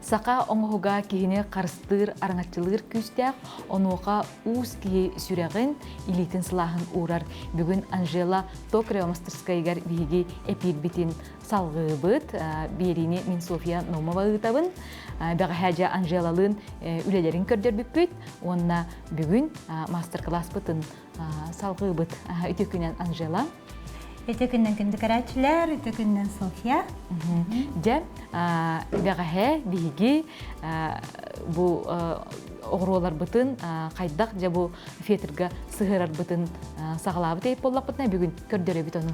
Сақа оңғыға кейіне қарыстыр араңатчылығыр күстәк, онуға уыз кейі сүрәғін илетін сылағын урар. Бүгін Анжела Токарева мастерскайгар бейге эпир бітін салғы бұд. Беріне мен София Номова ұтабын. Бәға хәжа Анжелалын үлелерін көрдер бүппіт. Онына бүгін мастер-класс бұтын салғы бұд. Үті күнен Анжела. Өте күннен күнді көрәтшілер, өте күннен София. Де, бәғәхә, бейге, бұл оғыролар бұтын қайдақ, де бұл фетерға сығырар бұтын сағалабы тейіп боллақ бұтына бүгін көрдері бүт оны.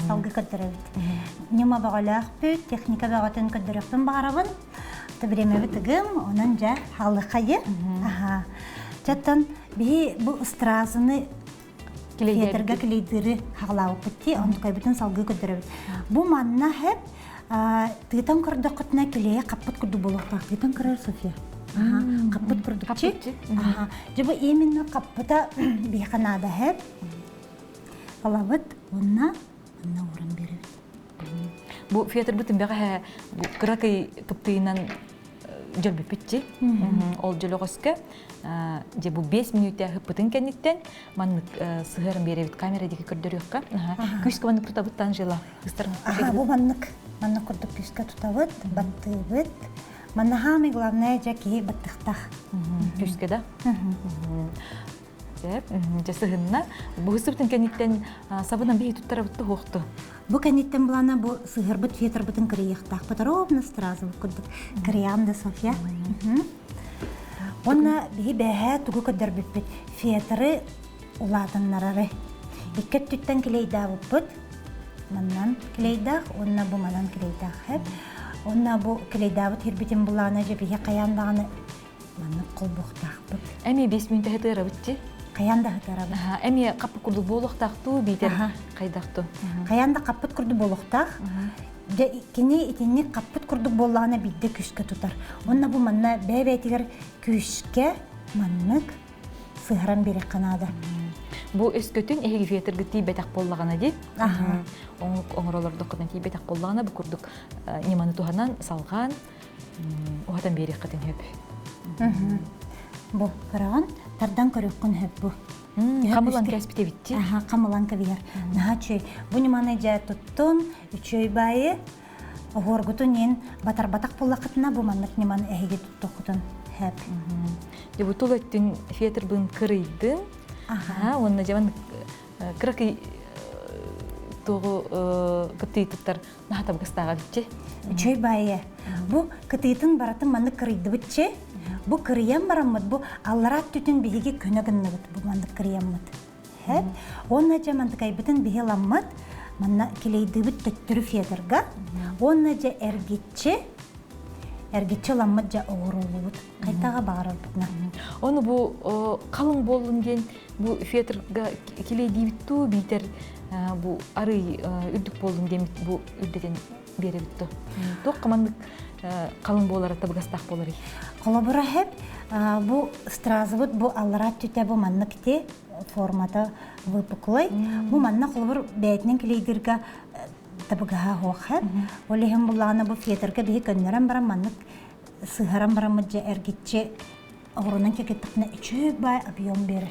Салғы көрдері бүт. Нема бағалақ бүт, техника бағатын көрдеріқпін бағарабын. Табіреме бүтігім, оның жа халы қайы. Жаттан, бұл ыстразыны Фетерга клейдері хағылауы бітті, ондықай бүтін салғы көдірі біт. Бұ манна әп тыйтан көрді құтына келеге қаппыт күрді болуқтақ. Тыйтан көрер, София? Қаппыт күрді күтші? Жабы емінні қаппыта бейқанада әп. Алабыт, онна орын бері біт. Бұ фетер бүтін бәға қырақай күптейінен жөлбі бітті. Ол жөлі ғосқа. Же бұл 5 минутта бұтын кәнеттен манның сығырын беребіт камера деке көрдері өққа. Күшкі манның тұтабыт Анжела. Бұл манның күрді күшкі тұтабыт, батты бұт. Манның хамы главное жаки баттықтақ. Күшкі да? Же сығынна. Бұл бұтын кәнеттен сабынан бейі тұттара бұтты хоқты. Бұл кәнеттен бұлана бұл сығыр бұт, фетр бұтын кірейіқтақ. Бұтаровны сразу күрдік. Кіреямды, София. Онна бі бәхә түгі көдір бүппіт. Фетрі ұладынларары. Иккет түттен келейда бұппыт. Маннан келейдақ, онна бұл манан келейдақ әп. Онна бұл келейда бұт ербітін бұланы же бі қаяндағыны манны қол бұқтақ бұт. Әме 5 минутта хетіра бұтты? Қаянда хетіра бұт. Әме қаппы күрді болуқтақты бейтер қайдақты? Қаянда қаппыт күрді болуқтақ. Кені итінні қаппыт күрді болағына бидді күшкі тұтар. Онна бұл манна бәй-бәйтігер күшке маннық сығыран берек қанады. Бұл өскөтін әйгі фетіргі тей бәтәқ болағына де. Оңыроларды құдан тей бәтәқ болағына бұл күрдік неманы туғанан салған оғадан берек қатын хөп. Бұл қараған тардан көріққын хөп бұл. Қамылан кәспіте бітті? Қамылан кәбігер. Наға чөй. Бұл неманы жа тұттын, үшөй байы ғорғытын ең батар-батақ болақытына бұл маннық неманы әйге тұтты құтын әп. Бұл тұл өттін фетір бұн кірейдің, онына жаман кірақи тұғы күттей тұттар нағатам қыстаға бітті? Үшөй байы. Бұл күттейтін баратын маннық кірейді бітті. Бұл кірейен барамыд, бұл алларат түтін бейге көнігінні бұд, бұл мандық кірейенмід. Онна жа мандық айбытын бейге ламмыд, манна келейді бұд төттірі федерға. Онна жа әргетче ламмыд жа оғырулы бұд. Қайтаға бағарар бұдна. Оны бұл қалың болынген, бұл федерға келейді бітту, бейтер бұл арый үрдік болынген бұл үрдеден бері бітті. Тоқ қамандық қалың болар, табығастақ болар. Қолабыра әп, бұл стразы бұд, бұл алларат түте бұл манны кте формата выпуклай. Бұл манна қолабыр бәйтінен келейдерге табыгаға хоқ әп. Олеген бұлағына бұл фетерге бейі көннерен бара маннық сығаран бара мұджа әргетче Оғырынан кекеттіқіне үчөй бай объем берір.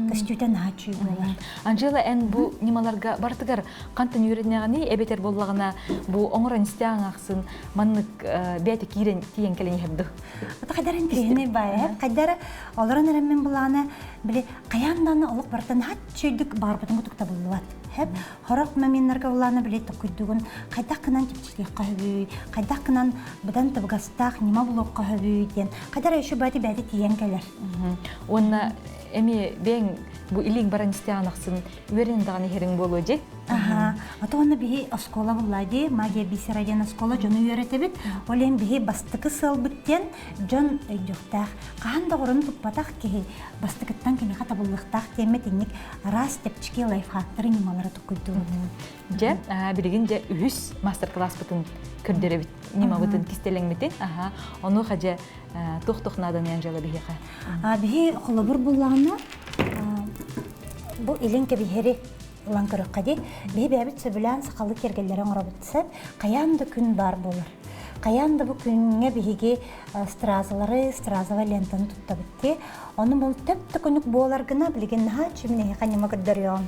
Костюйтен ачүй болар. Анжела, ән бұл немаларға бартығар қантын үйредінеғаны әбетер болағына бұл оңыран істең ақсын маннық бәйті кейрен тиен кәліне әбді? Ота қайдарын кейіне бай, қайдары олыран әріммен болағына біле қаянданы олық бартын ачүйдік бар бұтын күтікті болуат. Хорақ мәменлерге олағына біле тұқыйдығын қайдақ қынан тепчілге қағыбүй, қайдақ қынан бұдан тұбғастақ нема болуқ қағыбүй ден. Қайдар өші бәді бәді тиен кәлер. Оны әме бәң бұл илік баран істеған ақсын өрен дағаны херің болу же? Ата оны бігі оскола болады, магия бисераден оскола жоны үйреті біт. Олен бігі бастықы сыл біттен жон өйдіқтақ. Қағанда ғырын тұппатақ кеге бастықыттан кеме қата болуқтақ теметінік рас тепчіке лайфхаттары немалары тұқыйды. Же, білген же үхіс мастер-класс бұтын көрдері біт, нема бұтын кестелен бітін. Оны қажа тоқ-тоқнадан Анжела бігі қа? Бігі қолабыр болағына бұл илін кебігері ұлан көріқ қади. Бей бәбіт сөбілән сақалы кергелерін ұра бұтсап, қаянды күн бар болыр. Каянда бу күнгө биһиги стразовый лентаны туттабытти. Оны бул төптө күнүк болар гына билген ха чимне ханима кыдырыйом.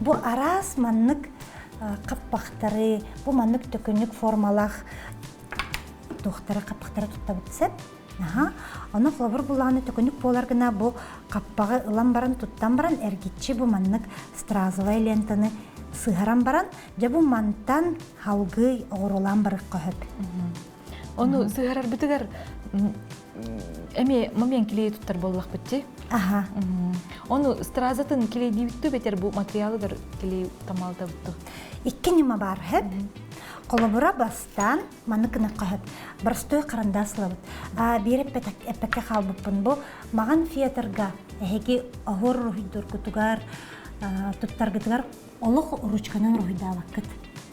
Бу арас маннык каппактары, бу маннык төкүнүк формалах тухтары каппактары туттабытсып. Оны хлобур буланы төкүнүк болар гына бу каппагы ылан баран туттан баран эргитчи бу маннык стразовый лентаны сыгаран баран, жабу мантан халгы оғырулан барық қөхіп. Оны сыгарар бітігер әме момент келей тұттар болуақ бітті? Аха. Оны стразатын келей дейбітті бетер бұл материалыдар келей тамалда бұтты? Икки нема бар хеп. Қолыбыра бастан маныкыны қөхіп. Бірстой қаранда сылабыт. Беріп әппәкке қалбыппын бұл. Маған фиатрға әхеге оғыр рухидур күтігар, тұттаргытығар олық ручканын рухида вакыт.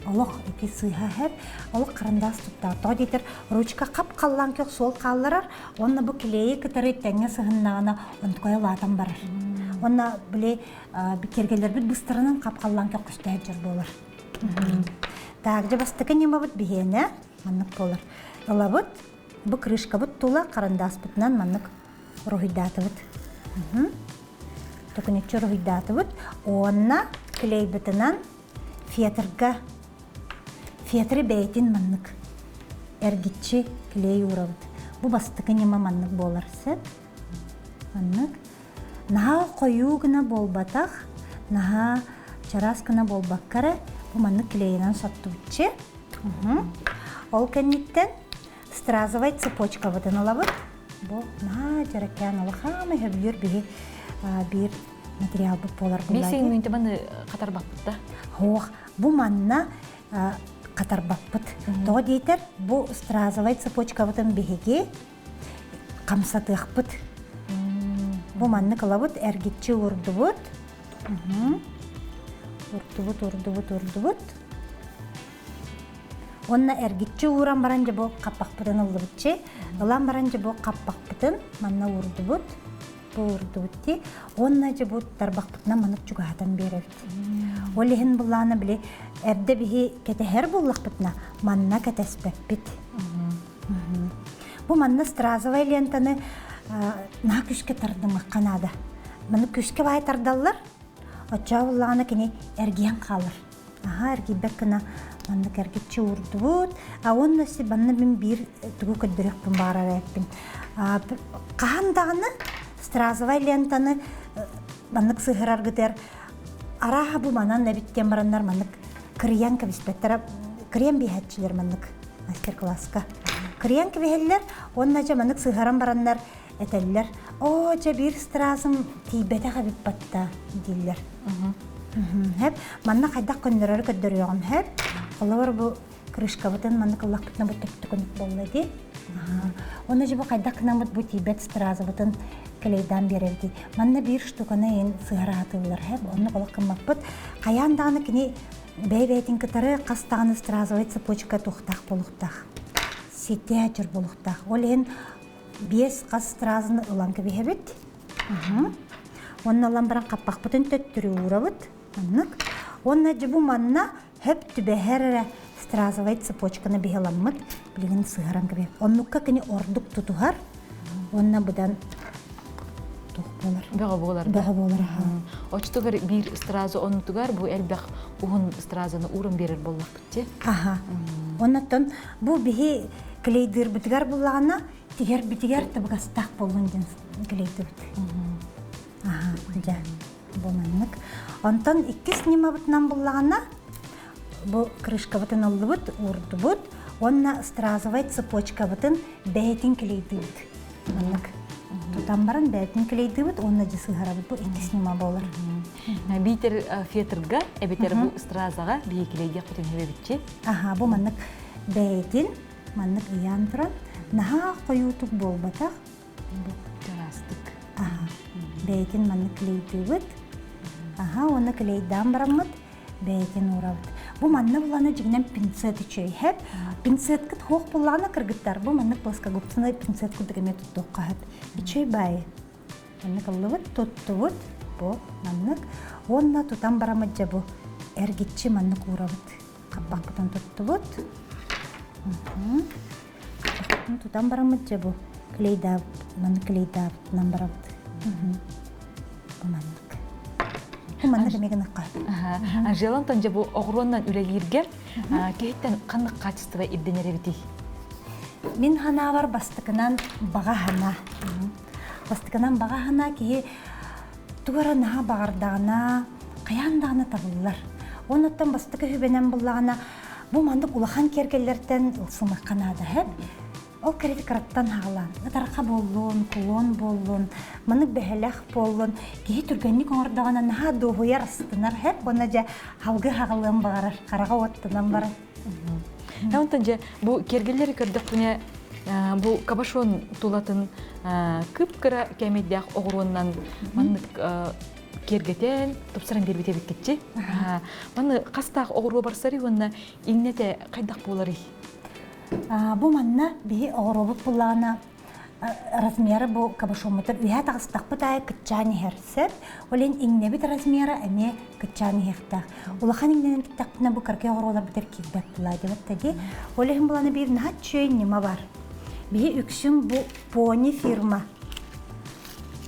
Олық эти сыйха хеп, олық қарандас тұтта. Тоға дейтер, ручка қап қаллан кек сол қалларар, онна бұл келейі кітары тәңе сығыннағына онтықай латан барар. Онна біле кергелер біт бұстырының қап қаллан кек күшті әджір болар. Тағжы бастықы нема бұд бігені маннық болар. Ола бұд, бұл крышка бұд тула қарандас бұтынан маннық рухидаты бұд. Төкінекчі рухидаты бұд. Онна клей бітінен фетрі бәйтін маннық әргітші клей ұрабыд. Бұ бастықы нема маннық болар сәт. Маннық. Наға қойу ғына болбатақ, наға чарас ғына болбаққары бұ маннық клейінен сатты бұтче. Ол кәнеттен стразовай цепочка бұдын алабыд. Бұ наға жаракян алы қамы хөбүйір бір материал бұд болар бұлайды. Бейсен мүйінті баны қатар бақпыд да? Хоқ, бұ манна қатар бақпыд. Тоға дейтер, бұ стразовай цепочка бұдын бігеге қамсатық бұд. Бұ манны қыла бұд, әргетчі ұрды бұд. Ұрды бұд. Онна әргетчі ұран баранжы бұ қаппақ бұдын ұлды бұдче. Ұлан баранжы бұ қаппақ бұдын манна ұрды бұд. Бұлырды бұтті. Онна жы бұд тарбақ бұтына манық жүгатан беревді. Олеген бұланы біле әрді бігі кәті әр бұллақ бұтына манна кәтәспәп біт. Бұ манна стразовай лентаны на күшке тарды маққанады. Мұны күшке бай тардалылар, отча бұланы кені әрген қалыр. Әргейбәк кіна маннық әргетші ұрды бұд. Онна си банны мен бір түгі көддірек бұн барар әппін. Қағандағыны стразовай лентаны маннық сығырар гытер. Араға бұ манан нәбіттен барандар маннық кіриян кәбіспеттер, кіриян бейхәтчілер маннық мастер-класска. Кіриян кәбіхеллер, онна жа маннық сығыран барандар әтәлілер. О, жа бір стразым тейбәді қабіп батта дейлер. Хәп, манна қайдақ көндірері көддіріғым хәп. Олар бұ крышка бұтын маннық Аллах бұтына бұт төпті көндік болды. Онна жа бұ қайдақ қынан бұт тейбәт стразы бұтын келейдан беревді. Манна бір штуканы ең сығара атылылар. Оны қолық қымақ бұд. Қаяндағыны кіне бәй-бәйтін кітары қастағыны стразовай цепочка тұқтақ болуқтақ. Сетте әчір болуқтақ. Ол ең 5 қас стразыны ұлан көбе бет. Онна ұлан баран қаппақ бұтын төттірі ұра бұд. Онна жібу манна хөп түбәхәрі стразовай цепочканы бейламыд. Білген сығаран көбе. Онныққа кіне ордық тұтуғар. Онна бұдан Бәға болар. Бәға болар. Очтығыр бір стразы онытығар, бұл әлбәқ ұғын стразыны ұрын берер болақ бітте? Оннаттан бұл бігі клейдір бітігер болағына бітігер табығастақ болуын ден клейдір біті. Болманлық. Онтан 2 нема бұтынан болағына бұл крышка бұтын олды бұт, ұрды бұт, онна стразовай цепочка бұтын бәйтін клейді бұт. Тұтан баран бәйтін клейді бұт, онна жысы ғарабыт бұл 2 нема болар. Бейтер фетрға, әбетер бұл стразаға бейі клейде құтын хебе бітче? Бұл маннық бәйтін, маннық ұян тұран, наға қойутық бол батақ. Жарастық. Бәйтін маннық клейді бұт. Оны клейдан барамыд, бәйтін ұрабыт. Бұл манны бұланы жігінен пинцет үшей хәп. Пинцет күт хоқ бұланы кіргіттар. Бұл маннық пласка ғыптыны пинцет күдігіме тұттуққа хәп. Үшей бәйі. Маннық ұлы бұт, тұтты бұт. Бұл маннық. Онна тұтан барамыд жа бұл әргетші маннық ұрабыт. Қаппақ бұтын тұтты бұт. Тутан барамыт же бу. Клейдап, маны клейдап, нам барабыт. Маннык эмеген акка. Анжелан тонжа бу огроннан үлелиргер кехиттен кандык качество ирденеребити. Мин хана бар бастыкынан бага хана. Бастыкынан бага хана ки тугара наha багардагына, каяндагына табыллар. Онуттан бастыкы хүбенен буллагына бу мандык улахан кергеллерден ылсымыкканада хеп. Ол кредит карттан хагылан. Тарка боллун, кулон боллун, мынык бехелех боллун. Ки түргенник оңордагына наha дохуяр астынар хеп. Бона же халгы хагылын багарар, карага оттынан бар. Онтонжа бу кергеллери көрдөк буне бу кабашон тулатын кыпкыра кемедях огроннан мандык кергетен топсаран бербете биткетчи. Маны кастак огру барсари онна иңнете кайдак болары. Бу манна би огробут буллана размеры бу кабашомутер вия тагыстак бутай кытчани херсеп, олен иңнебит размеры эме кытчани херта. Улахан иңнен тактына бу карке огролар битер кибет булай деп тади. Олен буланы бир наччой нема бар. Би үксүн бу пони фирма.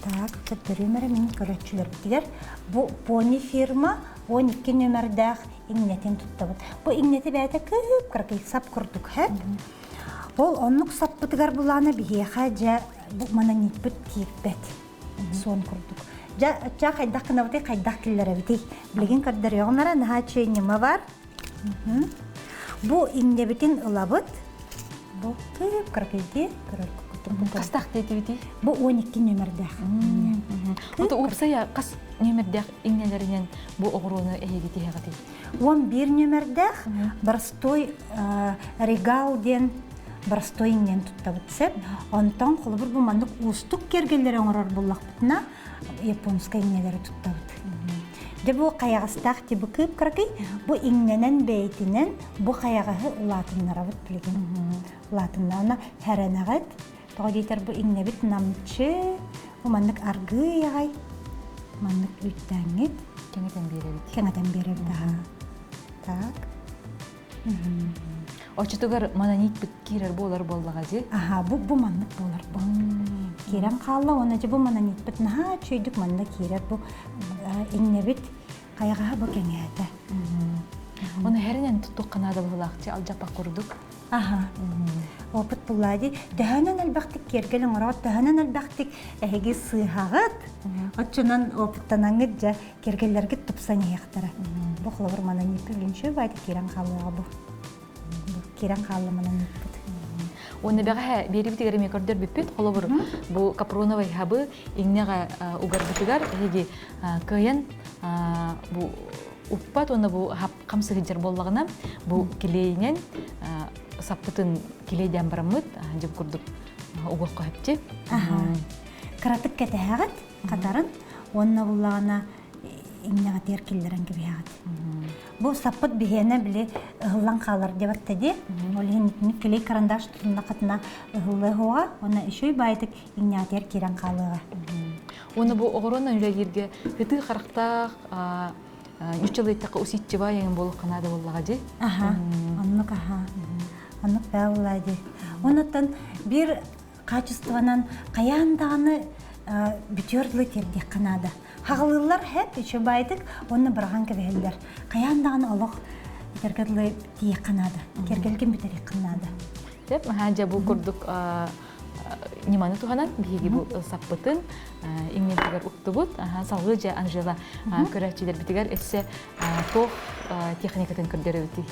Так, кеттеримере мен көрөчүлөр битер. Бу пони фирма 12 нөмердәх иңнетен туттабыт. Бу иңнети бәйте көп карке сап курдук хеп. Ол оннук саппытыгар буланы бихеха жа бу мана нитбит киепбет. Сон курдук. Жа кайдак кынабыты кайдак киллере бити. Билген каддар йогнара наха чөй нема бар. Бу иңнебитин ылабыт. Бу көп каркеде көрөк. Кастак дейти бити. Бу 12 нөмердәх. Ото упсая кас нөмердәх иңнелеринен бу огроны эһигити хагати. 11 нөмердәх барстой регалден барстой иңнен туттабытсеп, онтон кулубур бу мандык устук кергеллер оңорор буллакпытына японская иңнелери туттабыт. Де бу каягыстак тибу кып каркый, бу иңненен бейтинен бу каягы улатыннарабыт билген. Улатыннана хәрәнәгәт, тагыйтер бу иңнебит намчы, бу мандык аргы ягай, мандык үттәңет, Кенетен беребит. кеңәтен беребит. Так. Очутугар мананит бит кирер болар боллагаҗы. Бу мандык болар бу. Кирен калла, оны же бу мананит бит наха чөйдүк манда кирер бу иңнебит кайга бу кеңәтә. Оны һәренен туттук канада булакчы алҗапа курдук. Опыт булады. Дәһәнән әлбәхтик кергелен орат, дәһәнән әлбәхтик әһеге сыйхагыт. Отчынан опыттанаңгы жа кергелләргә тупсан яктара. Бу хлор мананит биленче байды кирен калла бу. Кирен калла мананит. Оны бәгә берибит гәреме көрдер бипет, холобыр бу капроновый хабы иңнега угар эги кыян бу уппат оны бу хап камсы гыжар боллагына бу килейнен саппытын килейдән барамыт дип күрдүк угол кайтты. Каратык кетәгәт катарын онна буллагына иңнега теркилләрен гибягат. Бу саппыт бигене биле ыллан калар деп аттыди. Олен никелей карандаш тунна катына ыллы хуа, оны ишөй байтык иңнега тер кирен калыга. Оны бу огороннан үлегирге хыты каракта үчөлөйттәк уситчеба яңын болуп канада боллагаҗы. Аннык бәулайды. Онуттан бир качествонан каяндаганы бүтөрлү тердик канада. Хагылылар хеп ишө байтык, оны барган кебеллер. Каяндаганы алык тергедле тие канада. Кергелген бүтери канада. Деп хаҗа бу күрдүк ниманы туханат биги бу саппытын иңнегер уктубут. Салгыжа Анжела көрәчилер битигер эссе тох техникатын көрдөрөбүти.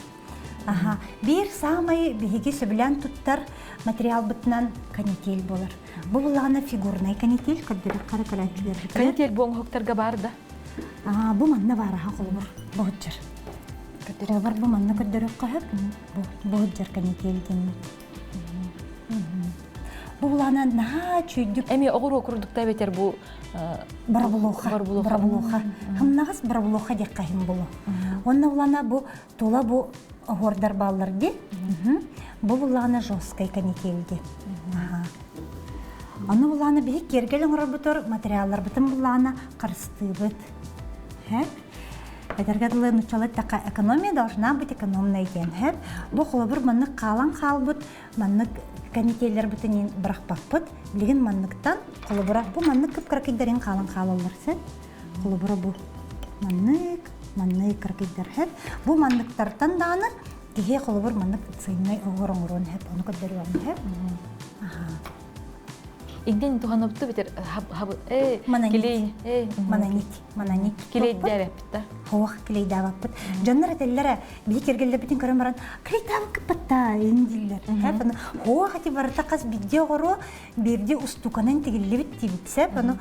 Бир самай биги сөбүлән туттар материал бытынан канитель болар. Бу булганы фигурный канитель көрдөрөк каракалачылар. Канитель бу хоктарга бар да. Бу манна бара хакылбыр. Бохчыр. Көтөрөбөр бу манна көрдөрөк кахып. Бу бохчыр канитель ден. Бу булганы на чүйдүк. Эми огуру курдукта бетер бу барбулуха. Хамнагыс барбулуха деп кайым болу. Онна булана бу тола бу гордар баллар ди. Бу булганы жесткой канитель ди. Аны буланы бик кергелен роботор материаллар бутын буланы карыстыбыт. Эдергедлы нучалет така экономия должна быть экономной ген. Хеп, бу холобур маннык калан халбут, маннык канителер бутынен брахпакпыт, билген манныктан холобура бу маннык кып кракидерин калан халаларсы. Холобура бу маннык кракидер хеп, бу манныктартан даны кихе холобур маннык сыйнай оңорон хеп, onu көдөрүм хеп. Игден туханопту битер келей мананит келей дәрәпті. Хоох келей даваппыт. Жаннар этелләре бии кергелле битин көрөн баран келей даваппытта индиллер. Хәп хоох ати барта кас бидде горо бирде устуканан тигилле бит тибитсе, аны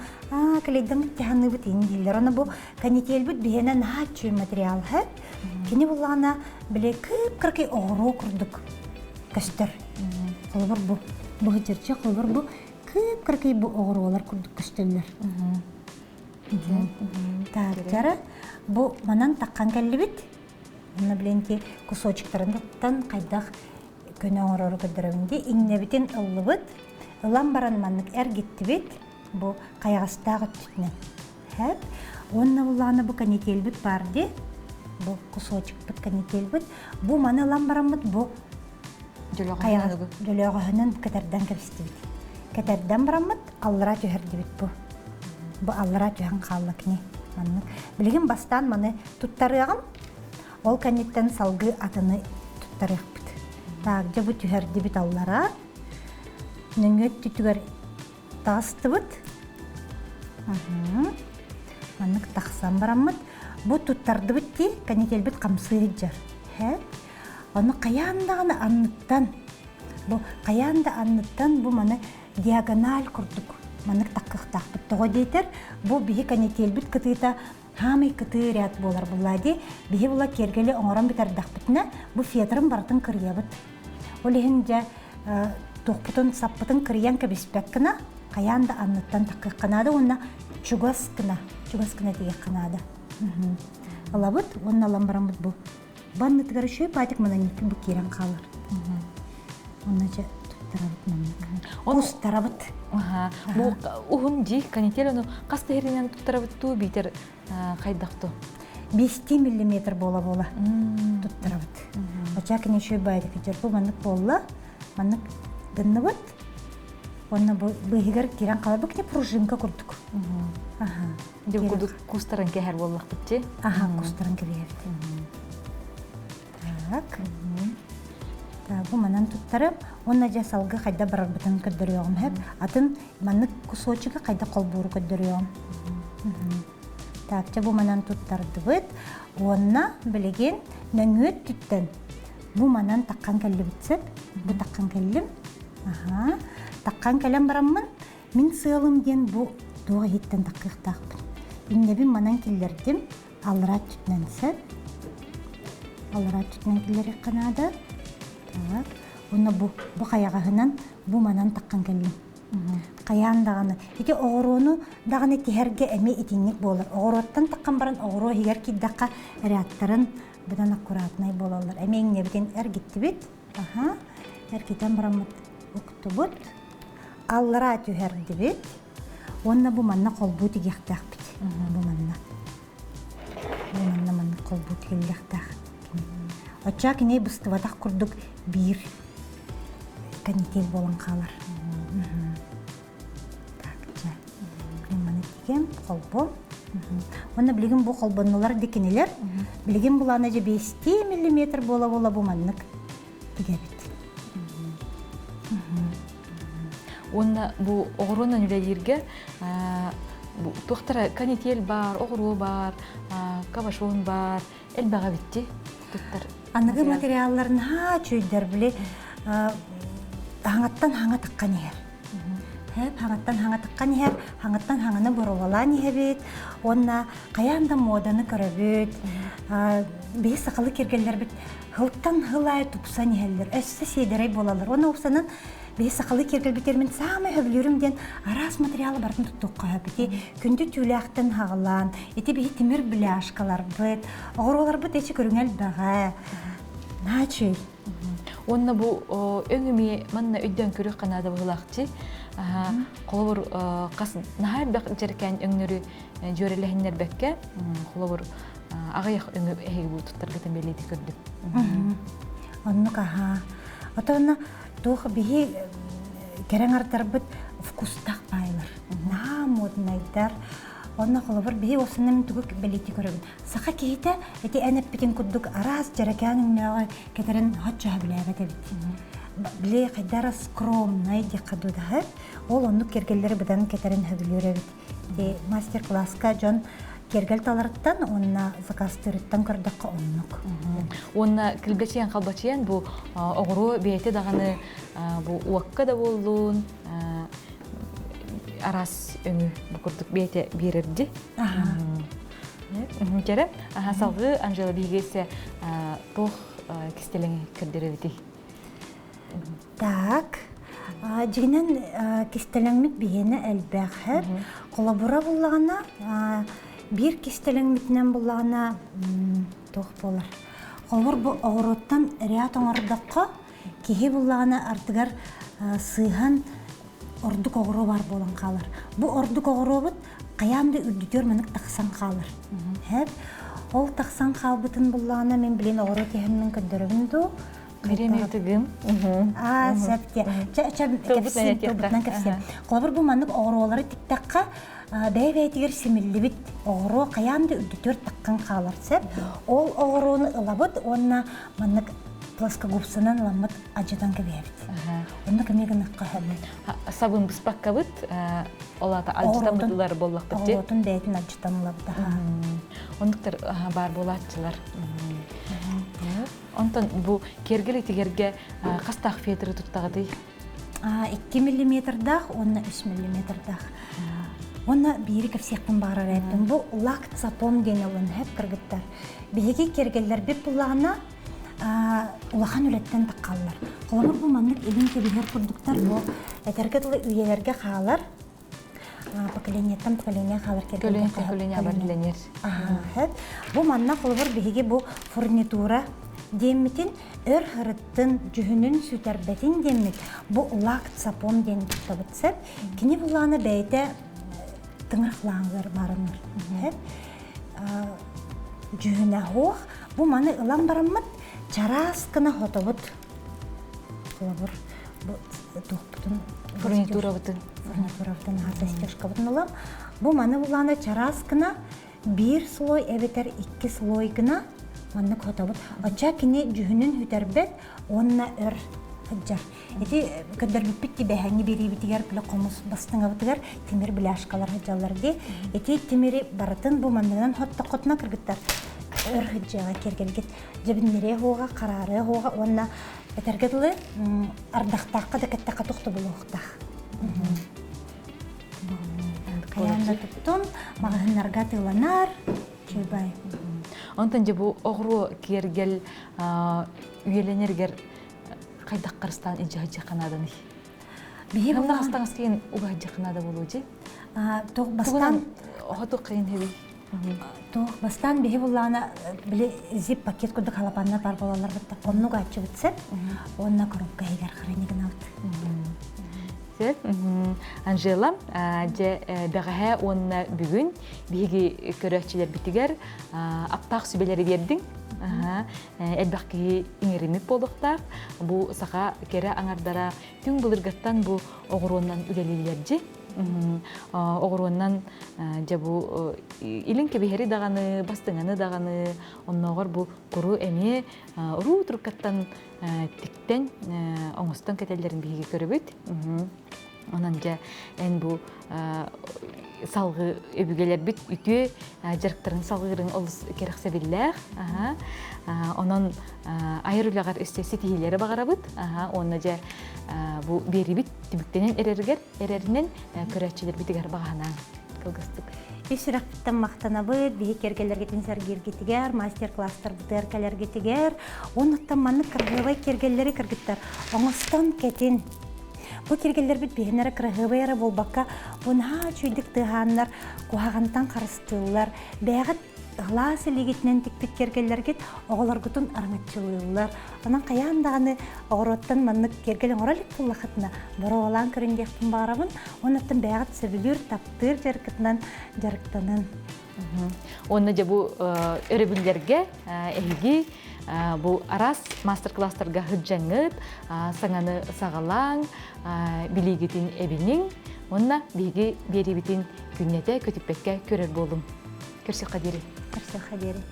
келейден тяны бит индиллер. Аны бу канитель бит биһенә начы материал хәп. Кини булгана биле кып кыркы оро курдук. Кастер. Холбор бу. Бу хитерче холбор бу кып кыркы бу огоролар курдук кастерлер. Тара бу манан таккан келлибит. Мына биленки кусочектардан кайдах көне оңорор көдөрөндө иңнебитин ыллыбыт. Ылан баран маннык эргиттибит. Бу кайгастагы түтүнө. Хәп, онна буланы бу канителбит барды. Бу кусочек бит канителбит. Бу маны ылан барамыт бу жөлөгөнөн кетерден кепстибит. Кетерден барамыт аллара төһөрдибит бу. Бу аллара төһөн каллыкны. Маннык билген бастан маны туттарыгым. Ол канеттен салгы атыны туттарыгбыт. Так, жабу төһөрдибит аллара. Нөңөт түтүгөр тастыбыт. Маннык таксан барамыт. Бу туттардыбыт ди, канетелбит камсыйжар. Хэ? Аны каяндагы анныттан. Бу каянда анныттан бу маны диагональ курдук. Маннык таккыктакпыт. Того дейтер, бу бии канетелбит кытыта хамый кыты ряд болар буллади. Бии була кергеле оңорон битердакпытна, бу фетрын бартын кырыябыт. Олехинже тохпутун саппытын кырыян кебиспеккына, каянда анныттан таккыкканады, онна чугаскына деген канада. Алабыт, онна ламбарамыт бу. Банны тыгары шөй патик мананитин бу керен калыр. Онна же туттарабыт маннык. Устарабыт. Бу ухун жи канитель ону каста херинен туттарабыт туу битер кайдакту. 5 мм бола туттарабыт. Очакыны шөй байдык жер бу маннык болла. Маннык гынныбыт. Онна бу быгыр керен калабык не пружинка курдук. Дел курдук кустарын кехер боллакпыт же. Кустарын кебет. Так. Бу манан туттарып, онна жа салгы кайда барарбытын көдөрөм хеп. Атын маннык кусочуга кайда колбуру көдөрөм. Так, бу манан туттардыбыт. Онна билеген нөңөт түттен. Бу манан таккан келлибитсеп, бу таккан келлим. Таккан келем бараммын. Мин сыылым ден бу дуга хиттен таккыктакпын. Иннебин манан киллердим. Алыра түтненсеп. Алыра түтнен киллери канада. Так. Онна бу каягахынан бу манан таккан келлим. Каяндаганы. Ити огорону даганы тихерге эме итинник болар. Огороттан таккан баран огоро хигер киддакка ряттарын будан аккуратный болалар. Эмеңнебитен эргиттибит. Эргитен барамыт уктубут. Аллара түһәрдибит. Онна бу манна колбу тигяктакбит. Бу манна колбу тигяктак. Очак не быстыватак курдук бир канитель болан калар. Так, жа. Мана тигем колбу. Онна билген бу колбоннолар декенелер. Билген буланы же 5 мм бола бу маннык тигебит. Онна бу огоронан үлелерге туқтара канитель бар, огору бар, кабашон бар, элбага битти туттар. Анныгы материалларын чөйдер биле хаңаттан хаңа таккан ер. Хеп хаңаттан хаңа таккан ер, хаңаттан хаңаны боровалан ебит. Онна каянда моданы көрөбүт. Бе сакалы кергелер бит. Хылттан хылай тупсан ерлер. Өссө сейдерей болалар. Оны усанын бе сакалы кергел битермен самы хөблүрүмден арас материалы барын туттукка бити. Күндү түләктен хагылан, эти бе тимир бляшкалар бит. Огоролар бит эчи көрүңел бага. Начый. Онна бу өңүми манна өйдөн көрүк канада булакчы. Колобур кас нахай бак жеркен өңнөрү жөрелехиннер бекке. Колобур агаяк өңө эһиги бу туттаргытын беледи көрдүк. Оннук Отона тух бихи керең артарбыт вкустак байлар. Моднайдар. Онна холобор бихи осынным тугук белети көрөбүн. Саха кейте эти энеппитин куддук арас жараканын нөөгө кетерин хача билебет эбит. Биле кайдара скромный дикадуда. Ол оннук кергеллери бидан кетерин хөбүлөр эбит. Мастер-класска жон кергел таларыттан онна закастырыттан көрдөккө оннук. Онна килбечен калбачен бу огуру бейте даганы бу уакка да болдун. Арас өңү бу курдук бейте бирерди. Кере, салгы Анжела бигесе тох кистелең кирдеребити. Так. Жигинен кистелеңмит бигене элбәхеп, коллабора буллагана бир кистелеңмитнен буллагана тох болар. Коллабор бу огороттан ряд оңордакка кихи буллагана артыгар сыйхан ордук огоро бар болан калар. Бу ордук огоробут каямды үрдүтөр меник таксан калар. Ол таксан калбытын буллагана мен билен огоро кехенмен көдөрөбүндү. Береметигим. Сәпте. Кепсен кепсен. Колбар бу маннык огоролары тиктакка бәйбәйтигер семиллибит огоро каямды үрдүтөр таккан калар сәп. Ол огорону ылабыт, онна маннык плоскогубсынан ламмат ажыдан кебебит. Онда кемеген кахабы. Сабын быспаккабыт, олата ажыдан бытылар боллакпыт. Огоротун бәйтин ажыдан лабда. Ондуктар бар болатчылар. Онтон бу кергели тигерге кастак фетри туттагыды. 2 мм-дах, онна 3 мм-дах. Онна бири кепсектен бара рәптен. Бу лакт сапон денелен хеп кыргыттар. Биги кергеллер бит буллагына улахан үлеттен таккаллар. Коломор бу маннык элин кебигер продукттар бу этергетлы үйелерге халар. Поколениятан поколения халар кергелер. Поколения барленер. Бу манна коломор биги бу фурнитура деммитин өр хырыттын жүһүнүн сүтәрбетин деммит. Бу лакт сапон ден табытсып, кини буланы бәйте тыңырклаңлар барыныр. Жүһүнә хох, бу маны ылам барыммыт, чарас кына хотобут. Колобор бу тухтун Фурнитура бутын. Фурнитура бутын хасестешка бутын ылам. Бу маны буланы чарас кына 1 слой эбетер 2 слой кына манны хотобут. Ача кини жүһүнүн хүтәрбет, онна өр хаджар. Эти көдөр бипти бәһәңи бери битигәр биле комус бастыңа битигәр тимер биляшкалар хаҗалар ди. Эти тимери баратын бу маннан хотта котна кыргыттар. Өр хаҗага кергелгет. Жебиннере хога карары хога онна этергетле ардактакка да кеттакка тохты булуктах. Каянда туттун магыннарга тыланар. Чебай. Онтон же бу огру кергел үйеленергер кайдак карыстан ижа канаданы. Бие бу хастаңыз кейін уга канада болуу же. Тог бастан хото кыйын хеби. Тог бастан бие буллана биле зип пакет кудук халапанна бар болалар битте. Оннуга ачы битсеп, онна коробка егер хранигин алды. Анжела, же бәғәһә онна бүгін биһиги көрәчилер битигер аптақ сүбелери бердиң. Әлбәқки иңеремип болуқтақ. Бу сақа кере аңардара түң бұлырғаттан бу оғыруыннан үлелелерді. Оғыруыннан же бу илин кебехери дағаны, бастыңаны дағаны, онноғыр бу құру әме ұру тұрқаттан тиктен оңыстан кәтелерін биһиги көрөбүт. Онан же эн бу салгы өбүгелер бит үтү жарыктарын салгырын олус керексе биллер. Онан айрылагар эстеси тиһилери багарабыт. Онна же бу берибит түбүктенен эреринен көрөчүлөр битигер багана кылгыстык. Ишрактан мактанабыт, бии кергелерге тенсергергетигер, мастер-класстар бутыркалергетигер, онуттан маны кыргыбай кергеллери кыргыттар. Оңостон кетин. Бу кергеллер бит бигенере кыргыбайра болбакка, буна чуйдык тыганнар, куагантан карыстылар, бягат глас лигитнен тикпит кергеллергет оголоргутун арматчылылар. Анан каяндаганы огороттан маннык кергелен оралык буллахытна, боролан кырындыктын барабын, онуттан бягат сөбүлүр таптыр жаркытынан жарыктанын. Онна же бу өрөбүллерге эһиги бу арас мастер-класстарга хыджаңыт, саңаны сагалаң, билигитин эбинин, онна биги берибитин күннете көтүппекке көрөр болум. Көрсө кадери. Көрсө кадери.